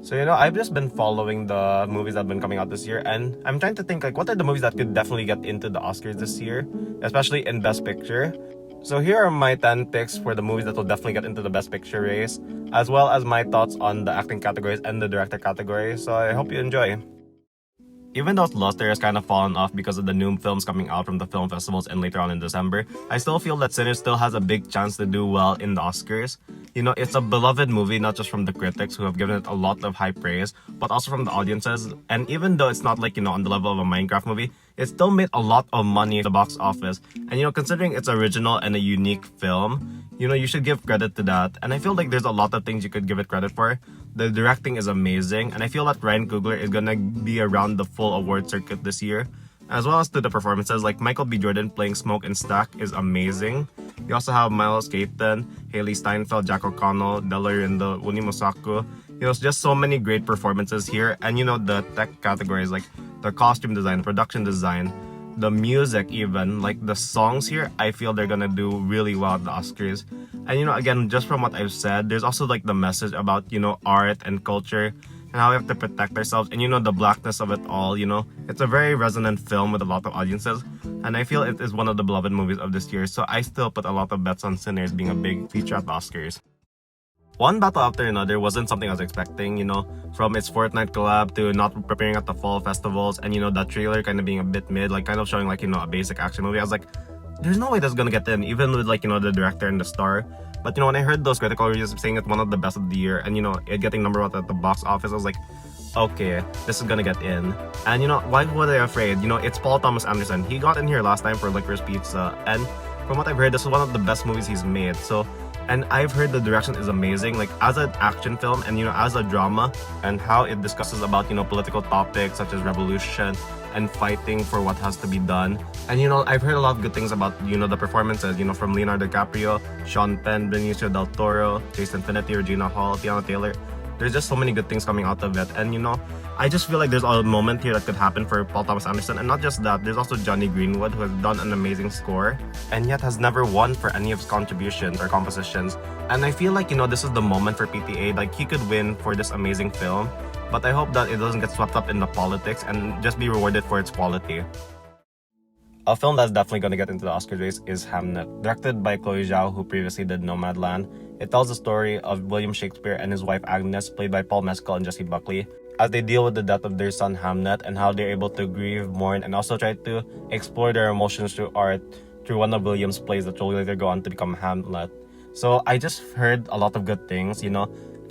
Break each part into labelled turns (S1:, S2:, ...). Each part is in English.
S1: So, I've just been following the movies that have been coming out this year, and I'm trying to think, like, what are the movies that could definitely get into the Oscars this year, especially in Best Picture. So here are my 10 picks for the movies that will definitely get into the Best Picture race, as well as my thoughts on the acting categories and the director category, so I hope you enjoy. Even though its luster has kind of fallen off because of the new films coming out from the film festivals and later on in December, I still feel that Sinners still has a big chance to do well in the Oscars. It's a beloved movie, not just from the critics who have given it a lot of high praise, but also from the audiences. And even though it's not like, on the level of a Minecraft movie, it still made a lot of money at the box office. And considering it's original and a unique film, you should give credit to that. And I feel like there's a lot of things you could give it credit for. The directing is amazing, and I feel that Ryan Coogler is gonna be around the full award circuit this year, as well as to the performances. Like Michael B. Jordan playing Smoke and Stack is amazing. You also have Miles Caton, Haley Steinfeld, Jack O'Connell, Delarindo, Uni Mosaku. It's just so many great performances here. And the tech categories, like the costume design, production design, the music even, like the songs here, I feel they're gonna do really well at the Oscars. And again, just from what I've said, there's also like the message about, art and culture and how we have to protect ourselves and the blackness of it all. It's a very resonant film with a lot of audiences, and I feel it is one of the beloved movies of this year, so I still put a lot of bets on Sinners being a big feature at the Oscars. One battle after another wasn't something I was expecting, from its Fortnite collab to not preparing at the fall festivals, and that trailer kind of being a bit mid, like kind of showing like, a basic action movie. I was like, there's no way that's gonna get in, even with like, the director and the star. But when I heard those critical reviews saying it's one of the best of the year, and it getting number one at the box office, I was like, okay, this is gonna get in. And why was I afraid? It's Paul Thomas Anderson. He got in here last time for Licorice Pizza, and from what I've heard, this is one of the best movies he's made. And I've heard the direction is amazing, like as an action film and as a drama, and how it discusses about political topics such as revolution and fighting for what has to be done. And I've heard a lot of good things about the performances, from Leonardo DiCaprio, Sean Penn, Benicio del Toro, Jason Finnetti, Regina Hall, Tiana Taylor. There's just so many good things coming out of it. And I just feel like there's a moment here that could happen for Paul Thomas Anderson. And not just that, there's also Johnny Greenwood, who has done an amazing score and yet has never won for any of his contributions or compositions. And I feel like this is the moment for PTA. Like he could win for this amazing film, but I hope that it doesn't get swept up in the politics and just be rewarded for its quality. A film that's definitely going to get into the Oscar race is Hamnet, directed by Chloe Zhao, who previously did Nomadland. It tells the story of William Shakespeare and his wife Agnes, played by Paul Mescal and Jessie Buckley, as they deal with the death of their son Hamnet and how they're able to grieve, mourn, and also try to explore their emotions through art, through one of William's plays that will later go on to become Hamlet. So I just heard a lot of good things,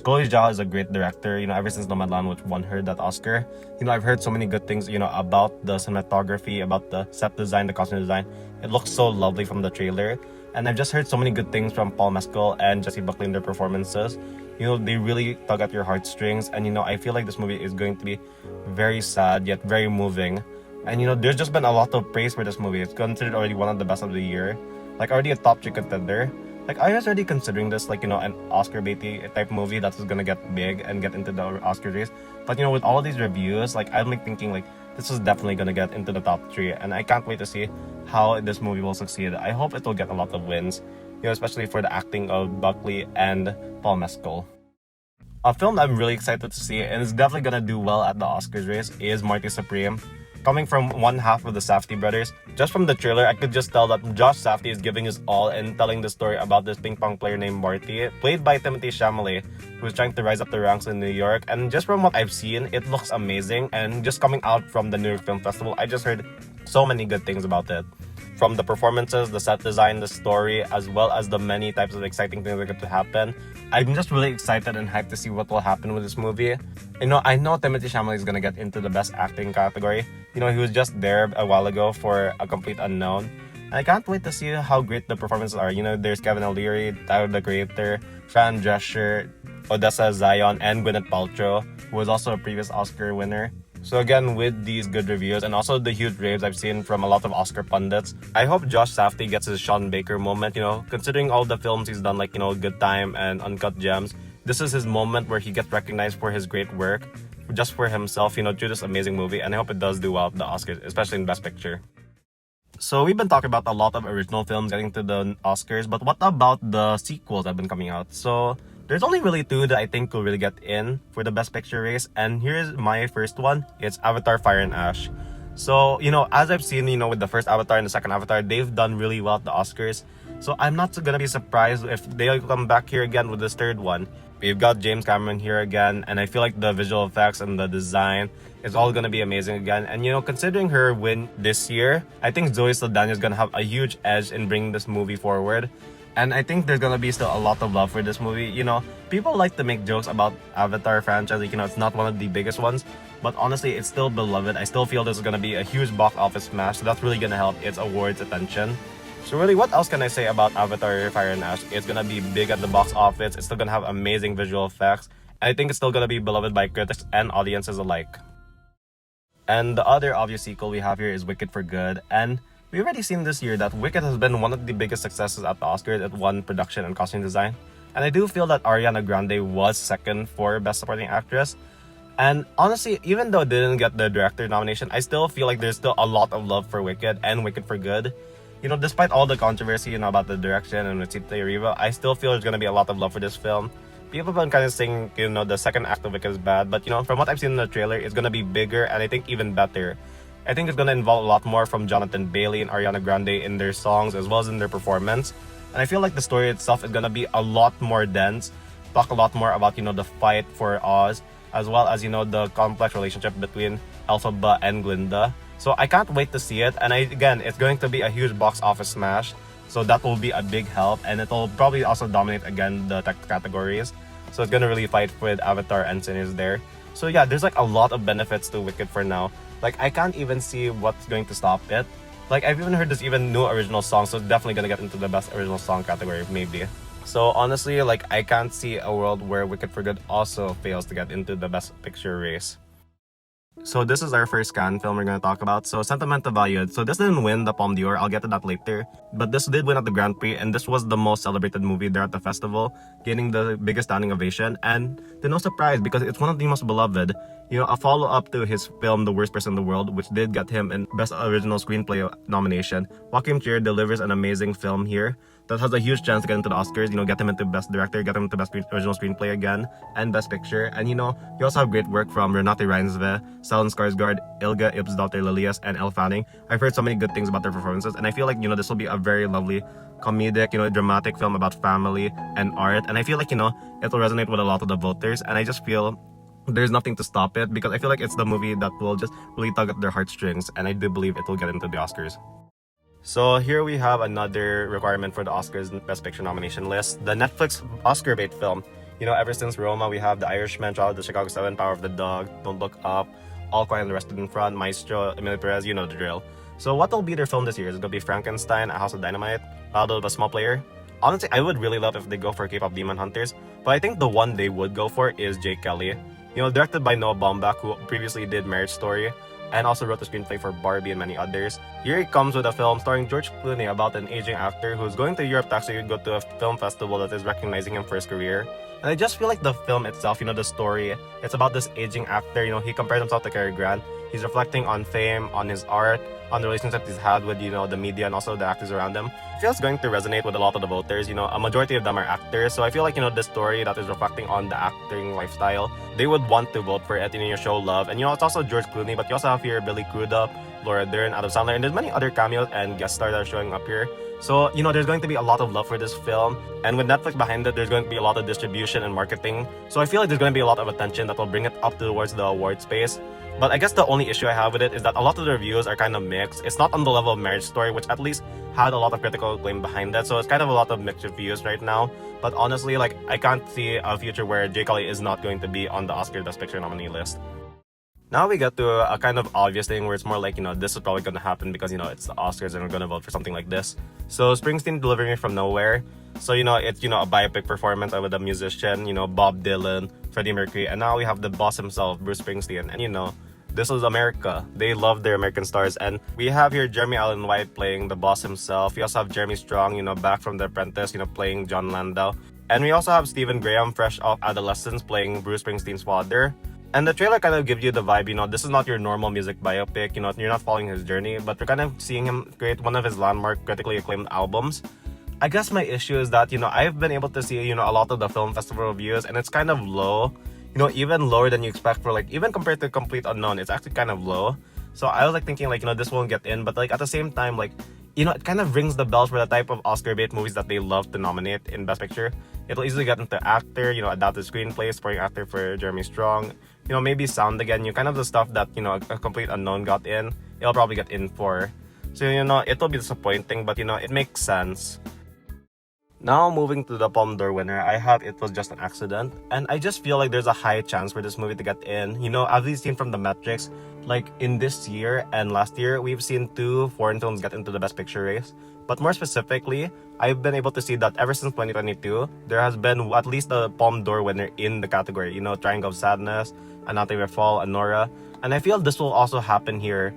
S1: Chloe Zhao is a great director, ever since Nomadland, which won her that Oscar. I've heard so many good things, about the cinematography, about the set design, the costume design. It looks so lovely from the trailer. And I've just heard so many good things from Paul Mescal and Jessie Buckley in their performances. They really tug at your heartstrings. And, I feel like this movie is going to be very sad, yet very moving. And, there's just been a lot of praise for this movie. It's considered already one of the best of the year. Like, already a top 3 contender. Like, I was already considering this, like, an Oscar baity type movie that is gonna get big and get into the Oscar race. But, with all of these reviews, like, I'm, like, thinking, like, this is definitely gonna get into the top 3. And I can't wait to see how this movie will succeed. I hope it will get a lot of wins, especially for the acting of Buckley and Paul Mescal. A film I'm really excited to see and is definitely gonna do well at the Oscars race is Marty Supreme. Coming from one half of the Safdie brothers, just from the trailer, I could just tell that Josh Safdie is giving his all in telling the story about this ping pong player named Marty, played by Timothée Chalamet, who's trying to rise up the ranks in New York. And just from what I've seen, it looks amazing. And just coming out from the New York Film Festival, I just heard so many good things about it. From the performances, the set design, the story, as well as the many types of exciting things that are going to happen. I'm just really excited and hyped to see what will happen with this movie. I know Timothée Chalamet is going to get into the best acting category. He was just there a while ago for A Complete Unknown. And I can't wait to see how great the performances are. There's Kevin O'Leary, Tyler the Creator, Fran Drescher, Odessa Zion, and Gwyneth Paltrow, who was also a previous Oscar winner. So again, with these good reviews and also the huge raves I've seen from a lot of Oscar pundits, I hope Josh Safdie gets his Sean Baker moment, considering all the films he's done, like, Good Time and Uncut Gems. This is his moment where he gets recognized for his great work, just for himself, through this amazing movie, and I hope it does do well at the Oscars, especially in Best Picture. So we've been talking about a lot of original films getting to the Oscars, but what about the sequels that have been coming out? So There's only really two that I think will really get in for the Best Picture race, and here's my first one. It's Avatar: Fire and Ash. So, as I've seen, with the first Avatar and the second Avatar, they've done really well at the Oscars. So I'm not gonna be surprised if they'll come back here again with this third one. We've got James Cameron here again, and I feel like the visual effects and the design is all gonna be amazing again. And considering her win this year, I think Zoe Saldana is gonna have a huge edge in bringing this movie forward. And I think there's gonna be still a lot of love for this movie. People like to make jokes about Avatar franchise, it's not one of the biggest ones, but honestly, it's still beloved. I still feel this is gonna be a huge box office smash, so that's really gonna help its awards attention. So really, what else can I say about Avatar: Fire and Ash? It's gonna be big at the box office. It's still gonna have amazing visual effects. I think it's still gonna be beloved by critics and audiences alike. And the other obvious sequel we have here is Wicked for Good. And we've already seen this year that Wicked has been one of the biggest successes at the Oscars. It won production and costume design. And I do feel that Ariana Grande was second for Best Supporting Actress. And honestly, even though it didn't get the director nomination, I still feel like there's still a lot of love for Wicked and Wicked for Good. Despite all the controversy, about the direction and with Sita Riva, I still feel there's gonna be a lot of love for this film. People have been kind of saying, the second act of Wicked is bad, but from what I've seen in the trailer, it's gonna be bigger and I think even better. I think it's gonna involve a lot more from Jonathan Bailey and Ariana Grande in their songs as well as in their performance. And I feel like the story itself is gonna be a lot more dense, talk a lot more about, the fight for Oz, as well as, the complex relationship between Elphaba and Glinda. So I can't wait to see it, and again, it's going to be a huge box office smash, so that will be a big help, and it'll probably also dominate again the tech categories. So it's gonna really fight with Avatar and Sinners there. So yeah, there's a lot of benefits to Wicked for now. I can't even see what's going to stop it. I've even heard there's even new original songs, so it's definitely gonna get into the best original song category, maybe. So honestly, I can't see a world where Wicked for Good also fails to get into the Best Picture race. So this is our first Cannes film we're going to talk about. So Sentimental Value. So this didn't win the Palme d'Or, I'll get to that later. But this did win at the Grand Prix, and this was the most celebrated movie there at the festival, gaining the biggest standing ovation. And to no surprise, because it's one of the most beloved. A follow-up to his film The Worst Person in the World, which did get him an Best Original Screenplay nomination. Joachim Trier delivers an amazing film here that has a huge chance to get into the Oscars, get him into Best Director, get him into Best Original Screenplay again, and Best Picture. And you also have great work from Renate Reinsve, Stellan Skarsgård, Ilga Ybsdottir Lilias, and Elle Fanning. I've heard so many good things about their performances, and I feel like, this will be a very lovely comedic, dramatic film about family and art. And I feel like, it will resonate with a lot of the voters, and I just feel there's nothing to stop it, because I feel like it's the movie that will just really tug at their heartstrings, and I do believe it will get into the Oscars. So here we have another requirement for the Oscars Best Picture nomination list, the Netflix Oscar bait film. Ever since Roma, we have The Irishman, Trial of the Chicago 7, Power of the Dog, Don't Look Up, All Quiet on the Western Front, Maestro, Emilio Perez, the drill. So what will be their film this year? Is it going to be Frankenstein, A House of Dynamite, Battle of a Small Player? Honestly, I would really love if they go for K-pop Demon Hunters, but I think the one they would go for is Jake Kelly. Directed by Noah Baumbach, who previously did Marriage Story, and also wrote the screenplay for Barbie and many others. Here he comes with a film starring George Clooney about an aging actor who's going to Europe to actually go to a film festival that is recognizing him for his career. And I just feel like the film itself, the story, it's about this aging actor, he compares himself to Cary Grant. He's reflecting on fame, on his art, on the relationship he's had with, the media and also the actors around him. I feel it's going to resonate with a lot of the voters. A majority of them are actors. So I feel like, the story that is reflecting on the acting lifestyle, they would want to vote for it, you show love. And, it's also George Clooney, but you also have here Billy Crudup, Laura Dern, Adam Sandler, and there's many other cameos and guest stars that are showing up here. So, there's going to be a lot of love for this film. And with Netflix behind it, there's going to be a lot of distribution and marketing. So I feel like there's going to be a lot of attention that will bring it up towards the award space. But I guess the only issue I have with it is that a lot of the reviews are kind of mixed. It's not on the level of Marriage Story, which at least had a lot of critical acclaim behind it. So it's kind of a lot of mixed reviews right now. But honestly, I can't see a future where Jake Kelly is not going to be on the Oscar Best Picture nominee list. Now we get to a kind of obvious thing where it's more like, this is probably going to happen because, it's the Oscars and we're going to vote for something like this. So Springsteen Delivering Me From Nowhere. So, it's, a biopic performance with a musician, Bob Dylan, Freddie Mercury, and now we have the boss himself, Bruce Springsteen. And, this is America. They love their American stars. And we have here Jeremy Allen White playing the boss himself. We also have Jeremy Strong, back from The Apprentice, playing John Landau. And we also have Stephen Graham, fresh off Adolescence, playing Bruce Springsteen's father. And the trailer kind of gives you the vibe, this is not your normal music biopic, you're not following his journey, but we're kind of seeing him create one of his landmark, critically acclaimed albums. I guess my issue is that, I've been able to see, a lot of the film festival reviews, and it's kind of low, even lower than you expect for, like, even compared to Complete Unknown, it's actually kind of low. So I was, like, thinking, like, this won't get in, but, like, at the same time, like, it kind of rings the bells for the type of Oscar bait movies that they love to nominate in Best Picture. It'll easily get into actor, adapted screenplay, supporting actor for Jeremy Strong, maybe sound again, kind of the stuff that, a Complete Unknown got in, it'll probably get in for. So, it'll be disappointing, but, it makes sense. Now, moving to the Palme d'Or winner, I have It Was Just an Accident, and I just feel like there's a high chance for this movie to get in. As we've seen from the metrics, like in this year and last year, we've seen 2 foreign films get into the Best Picture race. But more specifically, I've been able to see that ever since 2022, there has been at least a Palme d'Or winner in the category. Triangle of Sadness, Anatomy of a Fall, Anora. And I feel this will also happen here.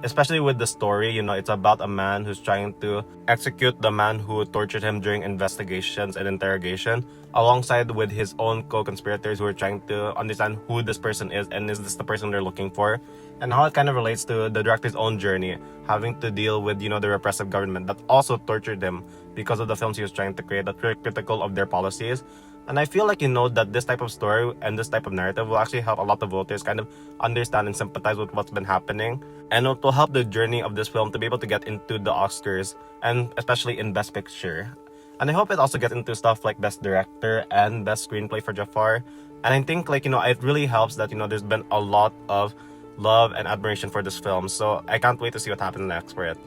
S1: Especially with the story, it's about a man who's trying to execute the man who tortured him during investigations and interrogation, alongside with his own co-conspirators who are trying to understand who this person is and is this the person they're looking for, and how it kind of relates to the director's own journey, having to deal with, the repressive government that also tortured him because of the films he was trying to create that were critical of their policies. And I feel like, that this type of story and this type of narrative will actually help a lot of voters kind of understand and sympathize with what's been happening. And it will help the journey of this film to be able to get into the Oscars, and especially in Best Picture. And I hope it also gets into stuff like Best Director and Best Screenplay for Jafar. And I think, like, it really helps that, there's been a lot of love and admiration for this film. So I can't wait to see what happens next for it.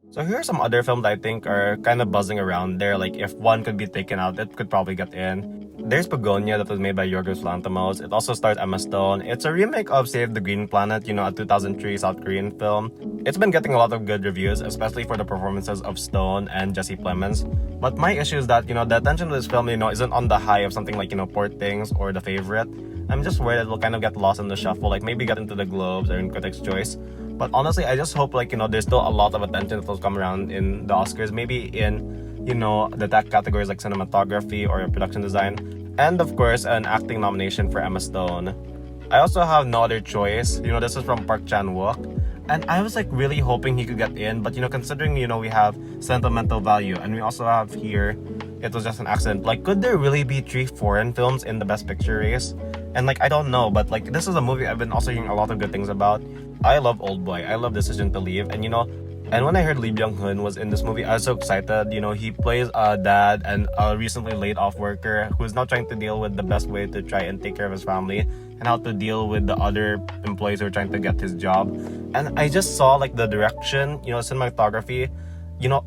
S1: So here are some other films that I think are kind of buzzing around there. Like, if one could be taken out, it could probably get in. There's Begonia, that was made by Yorgos Lanthimos. It also stars Emma Stone. It's a remake of Save the Green Planet, a 2003 South Korean film. It's been getting a lot of good reviews, especially for the performances of Stone and Jesse Plemons. But my issue is that, the attention to this film, isn't on the high of something like, Poor Things or The Favorite. I'm just worried it'll kind of get lost in the shuffle, like maybe get into the Globes or in Critics' Choice. But honestly, I just hope, like, there's still a lot of attention that will come around in the Oscars, maybe in, the tech categories like cinematography or production design. And of course, an acting nomination for Emma Stone. I also have No Other Choice. This is from Park Chan-wook. And I was, like, really hoping he could get in. But, considering, we have Sentimental Value, and we also have here It Was Just an Accident. Like, could there really be 3 foreign films in the Best Picture race? And, like, I don't know, but, like, this is a movie I've been also hearing a lot of good things about. I love Oldboy. I love Decision to Leave. And, and when I heard Lee Byung-hun was in this movie, I was so excited. He plays a dad and a recently laid off worker who's now trying to deal with the best way to try and take care of his family, and how to deal with the other employees who are trying to get his job. And I just saw, like, the direction, cinematography,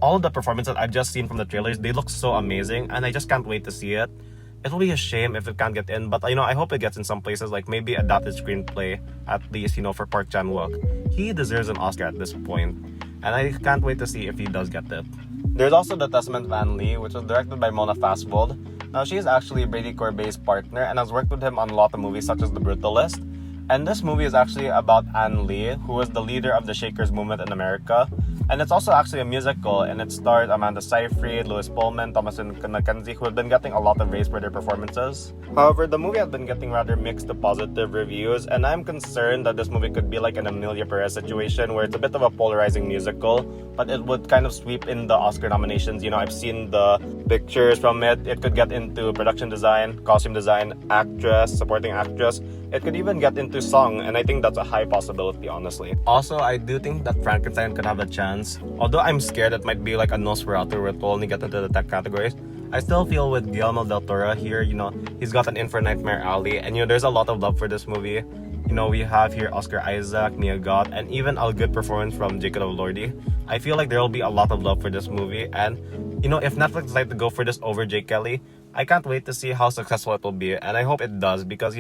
S1: all of the performances I've just seen from the trailers, they look so amazing, and I just can't wait to see it. It'll be a shame if it can't get in, but I hope it gets in some places, like maybe adapted screenplay, at least, for Park Chan-wook. He deserves an Oscar at this point, and I can't wait to see if he does get it. There's also The Testament of Anne Lee, which was directed by Mona Fastvold. Now, she is actually Brady Corbet's partner and has worked with him on a lot of movies such as The Brutalist. And this movie is actually about Anne Lee, who was the leader of the Shakers movement in America. And it's also actually a musical, and it stars Amanda Seyfried, Louis Pullman, Thomasin McKenzie, who have been getting a lot of praise for their performances. However, the movie has been getting rather mixed to positive reviews, and I'm concerned that this movie could be like an Emilia Perez situation, where it's a bit of a polarizing musical, but it would kind of sweep in the Oscar nominations. I've seen the pictures from it. It could get into production design, costume design, actress, supporting actress. It could even get into song, and I think that's a high possibility, honestly. Also, I do think that Frankenstein could have a chance. Although I'm scared it might be like a Nosferatu where it will only get into the tech categories, I still feel with Guillermo del Toro here, he's got an in for Nightmare Alley, and there's a lot of love for this movie. We have here Oscar Isaac, Mia Goth, and even a good performance from Jacob Elordi. I feel like there will be a lot of love for this movie, and if Netflix decides to go for this over Jake Kelly, I can't wait to see how successful it will be, and I hope it does, because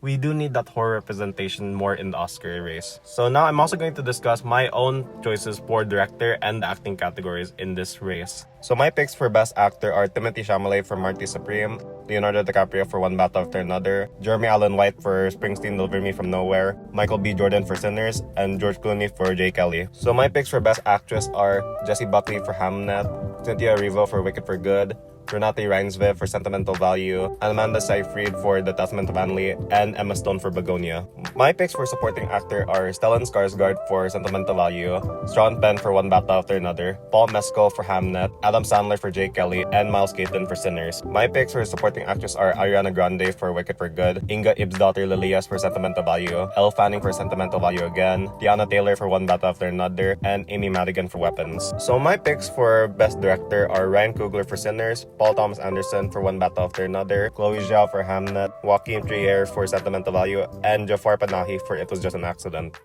S1: we do need that horror representation more in the Oscar race. So now I'm also going to discuss my own choices for director and the acting categories in this race. So my picks for Best Actor are Timothée Chalamet for Marty Supreme, Leonardo DiCaprio for One Battle After Another, Jeremy Allen White for Springsteen Deliver Me From Nowhere, Michael B. Jordan for Sinners, and George Clooney for Jay Kelly. So my picks for Best Actress are Jessie Buckley for Hamnet, Cynthia Erivo for Wicked for Good, Renate Reinsve for Sentimental Value, Amanda Seyfried for The Testament of Anne, and Emma Stone for Begonia. My picks for supporting actor are Stellan Skarsgård for Sentimental Value, Sean Penn for One Battle After Another, Paul Mescal for Hamnet, Adam Sandler for Jake Kelly, and Miles Caton for Sinners. My picks for supporting actress are Ariana Grande for Wicked for Good, Inga Ibsdottir Lilias for Sentimental Value, Elle Fanning for Sentimental Value again, Tiana Taylor for One Battle After Another, and Amy Madigan for Weapons. So my picks for Best Director are Ryan Coogler for Sinners, Paul Thomas Anderson for One Battle After Another, Chloe Zhao for Hamnet, Joaquin Trier for Sentimental Value, and Jafar Panahi for It Was Just an Accident.